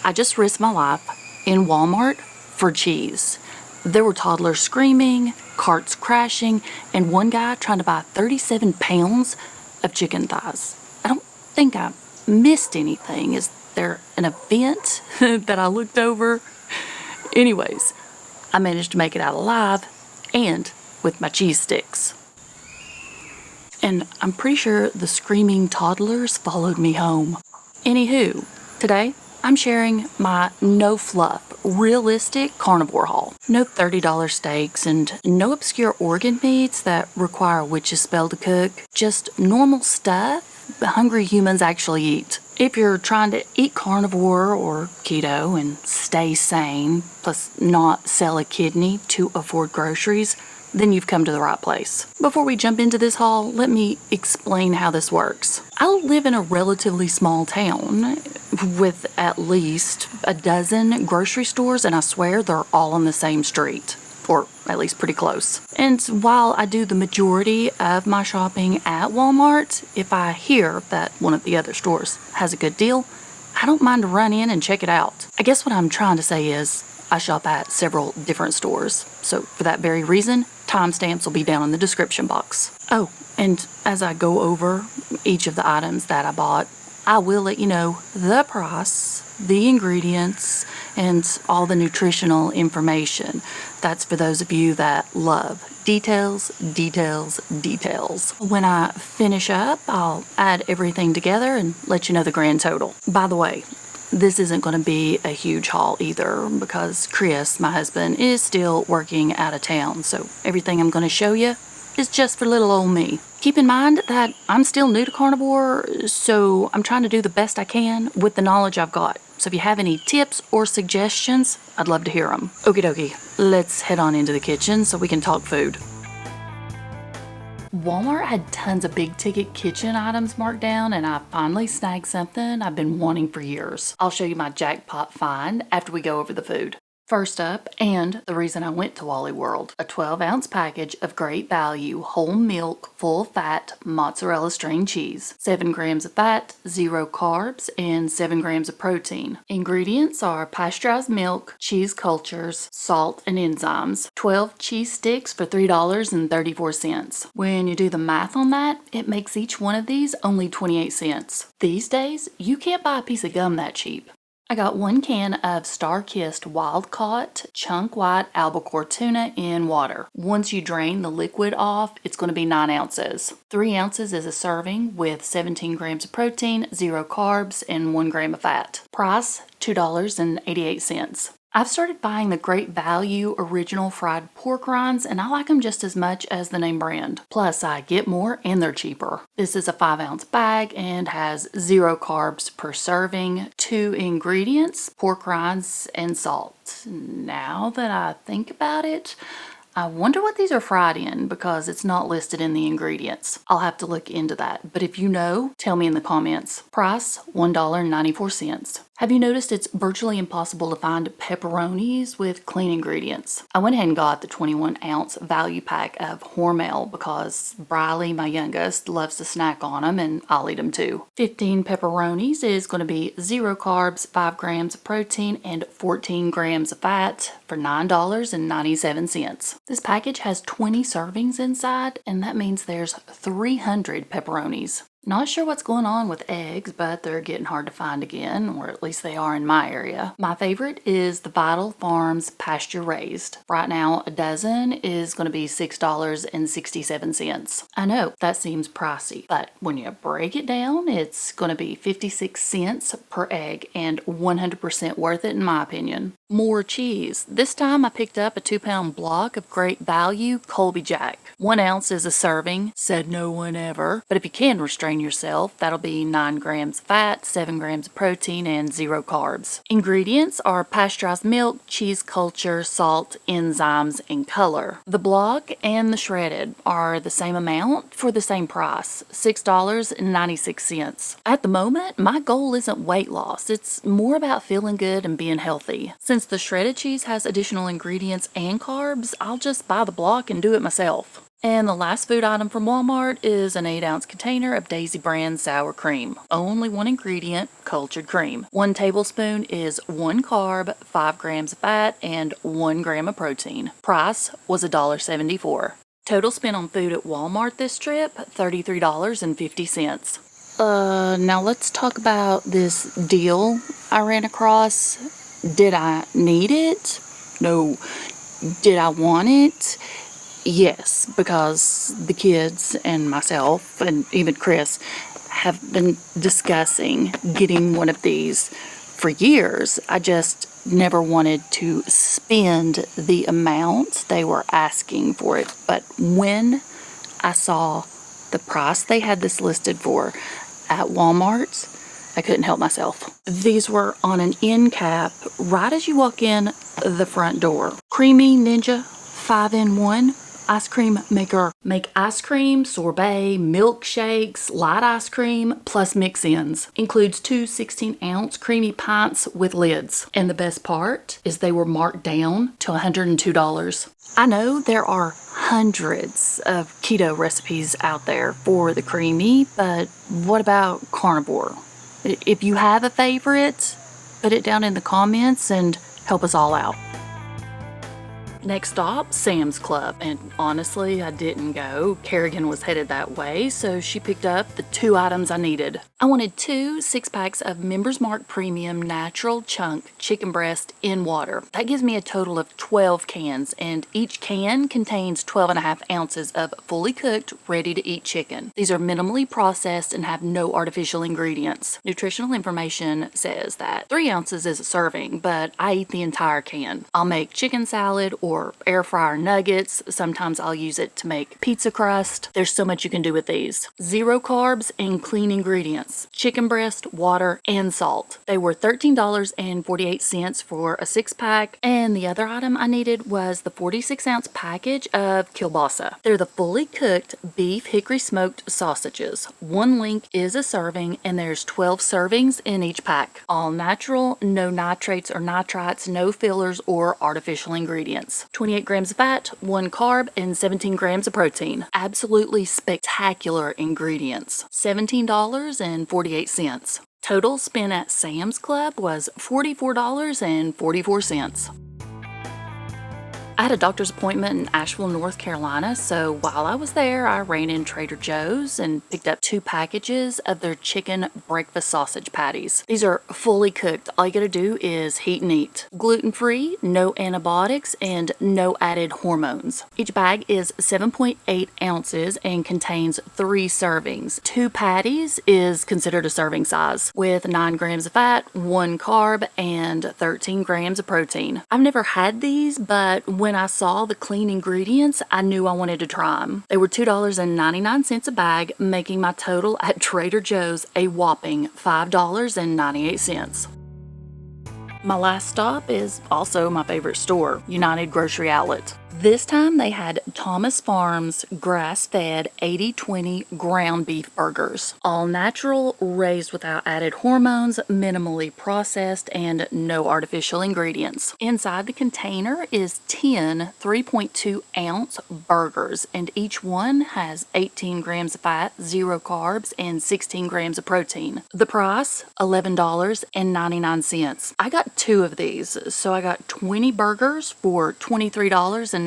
I just risked my life in Walmart for cheese. There were toddlers screaming, carts crashing, and one guy trying to buy 37 pounds of chicken thighs. I don't think I missed anything. Is there an event that I looked over? Anyways, I managed to make it out alive and with my cheese sticks. And I'm pretty sure the screaming toddlers followed me home. Anywho, today I'm sharing my no fluff, realistic carnivore haul. No $30 steaks and no obscure organ meats that require a witch's spell to cook. Just normal stuff hungry humans actually eat. If you're trying to eat carnivore or keto and stay sane, plus not sell a kidney to afford groceries, then you've come to the right place. Before we jump into this haul, let me explain how this works. I live in a relatively small town with at least a dozen grocery stores, and I swear they're all on the same street, or at least pretty close. And while I do the majority of my shopping at Walmart, if I hear that one of the other stores has a good deal, I don't mind to run in and check it out. I guess what I'm trying to say is I shop at several different stores, so for that very reason, timestamps will be down in the description box. Oh, and as I go over each of the items that I bought, I will let you know the price, the ingredients, and all the nutritional information. That's for those of you that love details, details, details. When I finish up, I'll add everything together and let you know the grand total. By the way, this isn't going to be a huge haul either because Chris, my husband, is still working out of town. So everything I'm going to show you is just for little old me. Keep in mind that I'm still new to carnivore, so I'm trying to do the best I can with the knowledge I've got. So if you have any tips or suggestions, I'd love to hear them. Okie dokie, let's head on into the kitchen so we can talk food. Walmart had tons of big ticket kitchen items marked down, and I finally snagged something I've been wanting for years. I'll show you my Jackpot Find after we go over the food. First up, and the reason I went to Wally World, a 12-ounce package of great value whole milk, full fat mozzarella string cheese. 7 grams of fat, 0 carbs, and 7 grams of protein. Ingredients are pasteurized milk, cheese cultures, salt, and enzymes. 12 cheese sticks for $3.34. When you do the math on that, it makes each one of these only 28 cents. These days, you can't buy a piece of gum that cheap. I got 1 can of Star-Kissed wild-caught chunk white albacore tuna in water. Once you drain the liquid off, it's going to be 9 ounces. 3 ounces is a serving with 17 grams of protein, 0 carbs, and 1 gram of fat. Price, $2.88. I've started buying the Great Value original fried pork rinds, and I like them just as much as the name brand. Plus, I get more and they're cheaper. This is a 5-ounce bag and has 0 carbs per serving, 2 ingredients, pork rinds, and salt. Now that I think about it, I wonder what these are fried in because it's not listed in the ingredients. I'll have to look into that, but if you know, tell me in the comments. Price, $1.94. Have you noticed it's virtually impossible to find pepperonis with clean ingredients? I went ahead and got the 21-ounce value pack of Hormel because Briley, my youngest, loves to snack on them and I'll eat them too. 15 pepperonis is going to be 0 carbs, 5 grams of protein, and 14 grams of fat for $9.97. This package has 20 servings inside, and that means there's 300 pepperonis. Not sure what's going on with eggs, but they're getting hard to find again, or at least they are in my area. My favorite is the Vital Farms pasture raised. Right now, a dozen is going to be $6.67. I know that seems pricey, but when you break it down, it's going to be 56 cents per egg and 100% worth it in my opinion. More cheese. This time I picked up a 2-pound block of Great Value Colby Jack. 1 ounce is a serving, said no one ever, but if you can restrain yourself, that'll be 9 grams of fat, 7 grams of protein, and 0 carbs. Ingredients are pasteurized milk, cheese culture, salt, enzymes, and color. The block and the shredded are the same amount for the same price, $6.96. At the moment, my goal isn't weight loss, it's more about feeling good and being healthy. Since the shredded cheese has additional ingredients and carbs, I'll just buy the block and do it myself. And the last food item from Walmart is an 8-ounce container of Daisy brand sour cream. Only one ingredient, cultured cream. 1 tablespoon is 1 carb, 5 grams of fat, and 1 gram of protein. Price was $1.74. Total spent on food at Walmart this trip, $33.50. Now let's talk about this deal I ran across. Did I need it? No. Did I want it? Yes, because the kids and myself and even Chris have been discussing getting one of these for years. I just never wanted to spend the amount they were asking for it. But when I saw the price they had this listed for at Walmart, I couldn't help myself. These were on an end cap right as you walk in the front door. Creamy Ninja 5-in-1 ice cream maker. Make ice cream, sorbet, milkshakes, light ice cream, plus mix-ins. Includes 2 16-ounce creamy pints with lids. And the best part is they were marked down to $102. I know there are hundreds of keto recipes out there for the creamy, but what about carnivore? If you have a favorite, put it down in the comments and help us all out. Next stop, Sam's Club, and honestly, I didn't go. Kerrigan was headed that way, so she picked up the 2 items I needed. I wanted 2 6-packs of Members Mark Premium Natural Chunk Chicken Breast in water. That gives me a total of 12 cans, and each can contains 12.5 ounces of fully cooked, ready-to-eat chicken. These are minimally processed and have no artificial ingredients. Nutritional information says that 3 ounces is a serving, but I eat the entire can. I'll make chicken salad or air fryer nuggets. Sometimes I'll use it to make pizza crust. There's so much you can do with these. 0 carbs and clean ingredients. Chicken breast, water, and salt. They were $13.48 for a 6-pack, and the other item I needed was the 46-ounce package of kielbasa. They're the fully cooked beef hickory smoked sausages. 1 link is a serving, and there's 12 servings in each pack. All natural, no nitrates or nitrites, no fillers or artificial ingredients. 28 grams of fat, 1 carb, and 17 grams of protein. Absolutely spectacular ingredients. $17.48. Total spent at Sam's Club was $44.44. I had a doctor's appointment in Asheville, North Carolina, so while I was there, I ran in Trader Joe's and picked up 2 packages of their chicken breakfast sausage patties. These are fully cooked. All you gotta do is heat and eat. Gluten-free, no antibiotics, and no added hormones. Each bag is 7.8 ounces and contains 3 servings. 2 patties is considered a serving size, with 9 grams of fat, 1 carb, and 13 grams of protein. I've never had these, but when I saw the clean ingredients, I knew I wanted to try them. They were $2.99 a bag, making my total at Trader Joe's a whopping $5.98. My last stop is also my favorite store, United Grocery Outlet. This time they had Thomas Farms grass-fed 80/20 ground beef burgers. All natural, raised without added hormones, minimally processed, and no artificial ingredients. Inside the container is 10 3.2 ounce burgers, and each one has 18 grams of fat, 0 carbs, and 16 grams of protein. The price, $11.99. I got 2 of these, so I got 20 burgers for $23.98.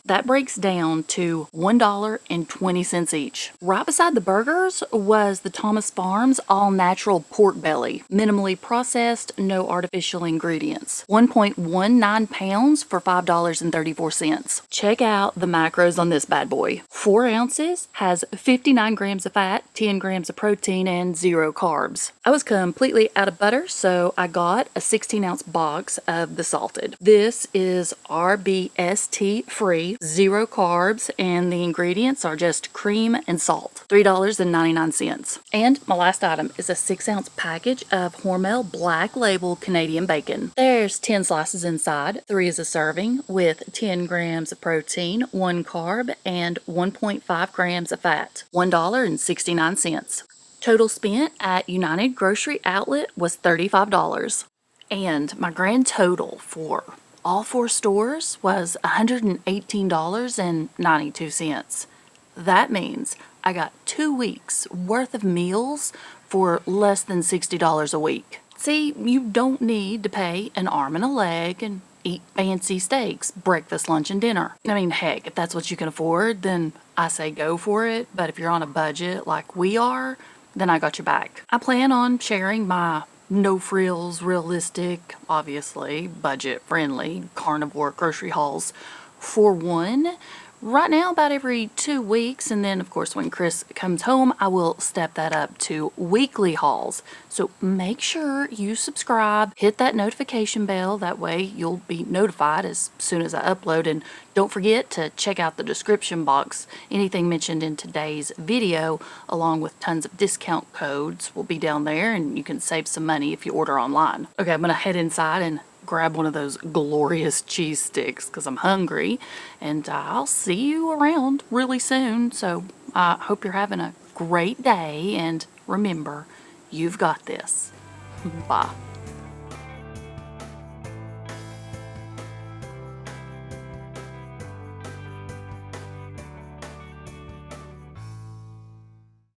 That breaks down to $1.20 each. Right beside the burgers was the Thomas Farms all-natural pork belly, minimally processed, no artificial ingredients. 1.19 pounds for $5.34. Check out the macros on this bad boy. 4 ounces has 59 grams of fat, 10 grams of protein, and 0 carbs. I was completely out of butter, so I got a 16-ounce box of the salted. This is RBST free, 0 carbs, and the ingredients are just cream and salt. $3.99. And my last item is a 6-ounce package of Hormel Black Label Canadian bacon. There's 10 slices inside. 3 is a serving with 10 grams of protein, 1 carb, and 1.5 grams of fat. $1.69. Total spent at United Grocery Outlet was $35. And my grand total for All 4 stores was $118.92. That means I got 2 weeks worth of meals for less than $60 a week. See, you don't need to pay an arm and a leg and eat fancy steaks, breakfast, lunch, and dinner. I mean, heck, if that's what you can afford, then I say go for it. But if you're on a budget like we are, then I got your back. I plan on sharing my no frills, realistic, obviously budget friendly carnivore grocery hauls for one. Right now, about every 2 weeks, and then of course when Chris comes home, I will step that up to weekly hauls. So make sure you subscribe, hit that notification bell, that way you'll be notified as soon as I upload, and don't forget to check out the description box. Anything mentioned in today's video, along with tons of discount codes, will be down there, and you can save some money if you order online. Okay, I'm gonna head inside and grab one of those glorious cheese sticks because I'm hungry, and I'll see you around really soon. So I hope you're having a great day, and remember, you've got this. Bye.